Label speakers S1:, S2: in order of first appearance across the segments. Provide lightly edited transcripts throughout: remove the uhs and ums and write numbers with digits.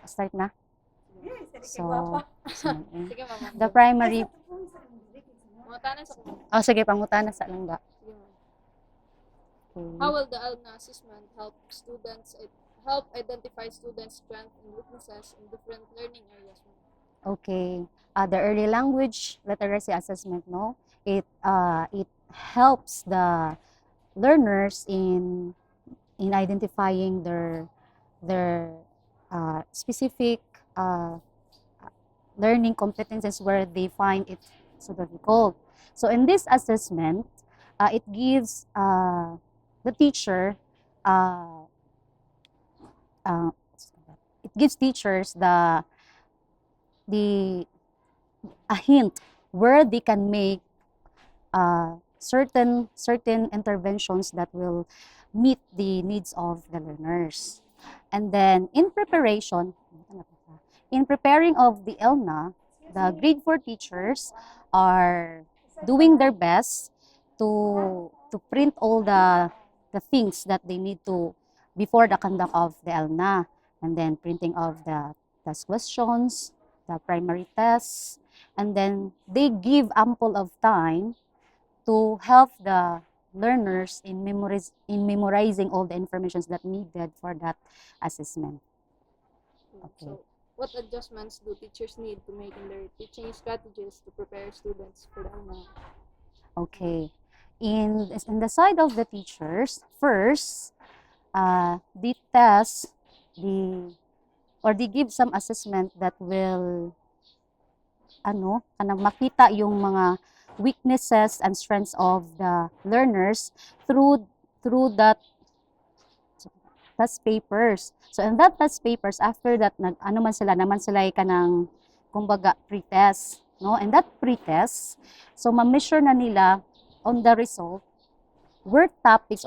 S1: start na. So,
S2: Sige, mama.
S1: the primary,
S2: Mangutanan sa kumo.
S1: sige, pangutan na sa langga.
S2: Sige, ma'am.
S1: Okay.
S2: How will the ALNA assessment help identify students' strengths and weaknesses in different learning areas, ma'am?
S1: Okay. The early language literacy assessment, no? It helps the learners in identifying their specific learning competences where they find it so difficult. So in this assessment, it gives the teacher it gives teachers a hint where they can make certain interventions that will meet the needs of the learners. And then in preparing of the ELNA, the grade 4 teachers are doing their best to print all the things that they need to before the conduct of the ELNA, and then printing of the test questions, the primary tests, and then they give ample of time to help the learners in memorizing all the informations that needed for that assessment. Okay.
S2: So, what adjustments do teachers need to make in their teaching strategies to prepare students for the ALNA?
S1: Okay. In the side of the teachers, first, they test they give some assessment that will makita yung mga weaknesses and strengths of the learners through that test papers. So in that test papers, after that naman sila kanang kumbaga pre-test, no? And that pre-test, so ma-measure na nila on the result what topics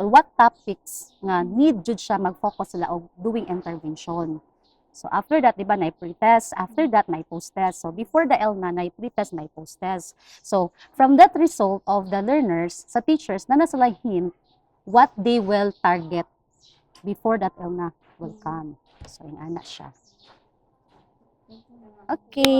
S1: nga need jud siya mag-focus sila og doing intervention. So after that, di ba, na pre-test, after that, na post-test. So before the ELNA, na pre-test, na post-test. So from that result of the learners, sa teachers, na sila hint what they will target before that ELNA will come. So, yung ana siya. Okay.